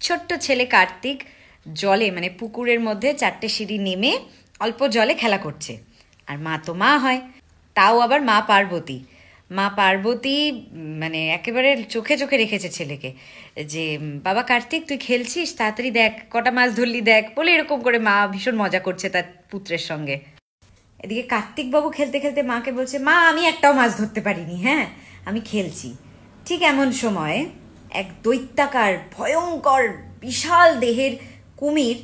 ছোট্ট ছেলে কার্তিক জলে মানে পুকুরের মধ্যে 4টে সিঁড়ি নেমে অল্প জলে খেলা করছে। আর মা তো মা হয়, তাও আবার মা পার্বতী। মা পার্বতী মানে একেবারে চোখে চোখে রেখেছে ছেলেকে, যে বাবা কার্তিক তুই খেলছিস, তাড়াতাড়ি দেখ কটা মাছ ধরলি দেখ, বলে এরকম করে মা ভীষণ মজা করছে তার পুত্রের সঙ্গে। এদিকে কার্তিক বাবু খেলতে খেলতে মাকে বলছে, মা আমি একটাও মাছ ধরতে পারিনি, হ্যাঁ আমি খেলছি। ঠিক এমন সময় এক দৈত্যাকার ভয়ঙ্কর বিশাল দেহের কুমির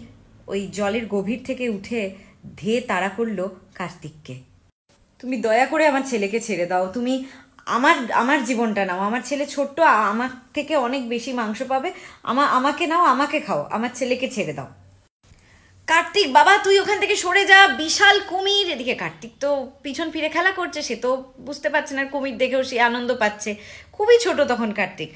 ওই জলের গভীর থেকে উঠে ধেয়ে তাড়া করলো কার্তিককে। তুমি দয়া করে আমার ছেলেকে ছেড়ে দাও, তুমি আমার জীবনটা নাও, আমার ছেলে ছোট্ট, আমার থেকে অনেক বেশি মাংস পাবে, আমাকে নাও, আমাকে খাও, আমার ছেলেকে ছেড়ে দাও। কার্তিক বাবা তুই ওখান থেকে সরে যা, বিশাল কুমির। এদিকে কার্তিক তো পিছন ফিরে খেলা করছে, সে তো বুঝতে পারছে না, কুমির দেখেও সে আনন্দ পাচ্ছে, খুবই ছোট তখন কার্তিক।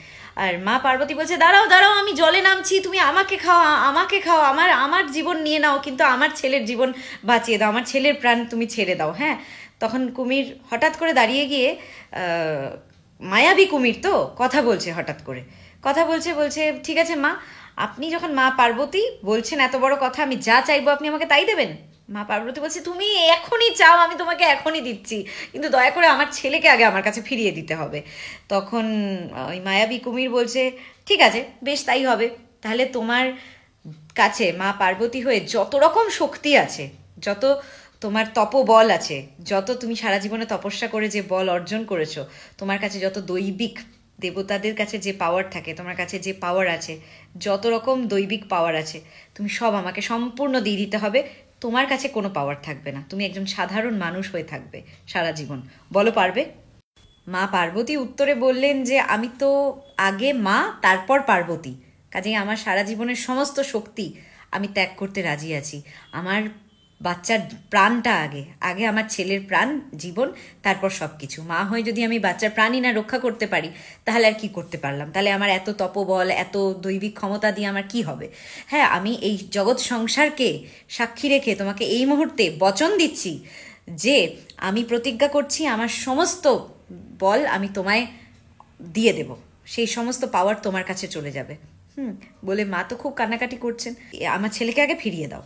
আর মা পার্বতী বলছে, দাঁড়াও দাঁড়াও আমি জলে নামছি, তুমি আমাকে খাও, আমাকে খাও, আমার জীবন নিয়ে নাও, কিন্তু আমার ছেলের জীবন বাঁচিয়ে দাও, আমার ছেলের প্রাণ তুমি ছেড়ে দাও। হ্যাঁ, তখন কুমির হঠাৎ করে দাঁড়িয়ে গিয়ে, মায়াবী কুমির তো কথা বলছে, হঠাৎ করে কথা বলছে, বলছে ঠিক আছে মা, আপনি যখন মা পার্বতী বলছেন এত বড় কথা, আমি যা চাইবো আপনি আমাকে তাই দেবেন। মা পার্বতী বলছে, তুমি এখনই চাও আমি তোমাকে এখনই দিচ্ছি, কিন্তু দয়া করে আমার ছেলেকে আগে আমার কাছে ফিরিয়ে দিতে হবে। তখন ওই মায়াবী কুমির বলছে, ঠিক আছে বেশ তাই হবে, তাহলে তোমার কাছে মা পার্বতী হয়ে যত রকম শক্তি আছে, যত তোমার তপবল আছে, যত তুমি সারা জীবনে তপস্যা করে যে বল অর্জন করেছো, তোমার কাছে যত দৈবিক দেবতাদের কাছে যে পাওয়ার থাকে, তোমার কাছে যে পাওয়ার আছে, যত রকম দৈবিক পাওয়ার আছে, তুমি সব আমাকে সম্পূর্ণ দিয়ে দিতে হবে। তোমার কাছে কোনো পাওয়ার থাকবে না, তুমি একজন সাধারণ মানুষ হয়ে থাকবে সারা জীবন। বলো পারবে? মা পার্বতী উত্তরে বললেন যে আমি তো আগে মা তারপর পার্বতী, কাজেই আমার সারা জীবনের সমস্ত শক্তি আমি ত্যাগ করতে রাজি আছি। আমার বাচ্চার প্রাণটা আগে, আগে আমার ছেলের প্রাণ জীবন, তারপর সব কিছু। মা হয়ে যদি আমি বাচ্চার প্রাণই না রক্ষা করতে পারি, তাহলে আর কি করতে পারলাম? তাহলে আমার এত তপবল, এত দৈবিক ক্ষমতা দিয়ে আমার কি হবে? হ্যাঁ, আমি এই জগৎ সংসারকে সাক্ষী রেখে তোমাকে এই মুহূর্তে বচন দিচ্ছি যে আমি প্রতিজ্ঞা করছি আমার সমস্ত বল আমি তোমায় দিয়ে দেব, সেই সমস্ত পাওয়ার তোমার কাছে চলে যাবে। বলে মা তো খুব কান্নাকাটি করছেন, আমার ছেলেকে আগে ফিরিয়ে দাও।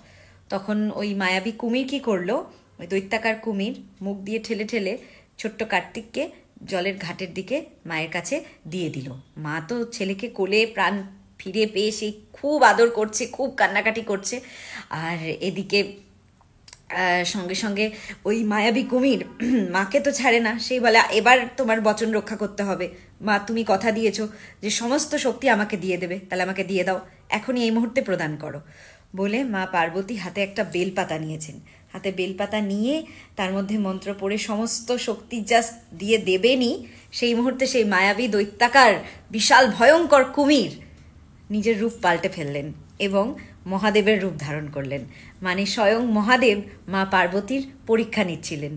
তখন ওই মায়াবী কুমির কি করলো, ওই দৈত্যাকার কুমির মুখ দিয়ে ঠেলে ঠেলে ছোট্ট কার্তিককে জলের ঘাটের দিকে মায়ের কাছে দিয়ে দিল। মা তো ছেলেকে কোলে প্রাণ ফিরে পেয়ে সেই খুব আদর করছে, খুব কান্নাকাটি করছে। আর এদিকে সঙ্গে সঙ্গে ওই মায়াবী কুমির মাকে তো ছাড়ে না, সেই বলে এবার তোমার বচন রক্ষা করতে হবে, মা তুমি কথা দিয়েছো যে সমস্ত শক্তি আমাকে দিয়ে দেবে, তাহলে আমাকে দিয়ে দাও, এখনই এই মুহূর্তে প্রদান করো। বলে মা পার্বতী হাতে একটা বেলপাতা নিয়েছেন, হাতে বেলপাতা নিয়ে তার মধ্যে মন্ত্র পড়ে সমস্ত শক্তি জাস্ট দিয়ে দেবেনই, সেই মুহূর্তে সেই মায়াবী দৈত্যাকার বিশাল ভয়ঙ্কর কুমির নিজের রূপ পাল্টে ফেললেন এবং মহাদেবের রূপ ধারণ করলেন। মানে স্বয়ং মহাদেব মা পার্বতীর পরীক্ষা নিচ্ছিলেন।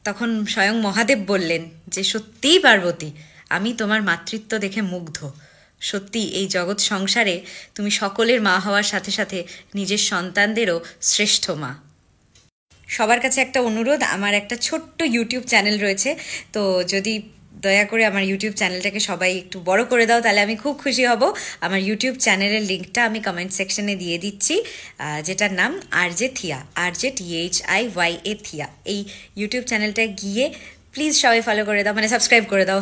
তখন স্বয়ং মহাদেব বললেন যে সত্যিই পার্বতী, আমি তোমার মাতৃত্ব দেখে মুগ্ধ, সত্যি এই জগৎ সংসারে তুমি সকলের মা হওয়ার সাথে সাথে নিজের সন্তানদেরও শ্রেষ্ঠ মা। সবার কাছে একটা অনুরোধ, আমার একটা ছোট্ট ইউটিউব চ্যানেল রয়েছে, তো যদি দয়া করে আমার ইউটিউব চ্যানেলটাকে সবাই একটু বড় করে দাও তাহলে আমি খুব খুশি হব। আমার ইউটিউব চ্যানেলের লিঙ্কটা আমি কমেন্ট সেকশনে দিয়ে দিচ্ছি, যেটার নাম RJ থিয়া, RJ THIYA থিয়া। এই ইউটিউব চ্যানেলটায় গিয়ে প্লিজ সবাই ফলো করে দাও, মানে সাবস্ক্রাইব করে দাও।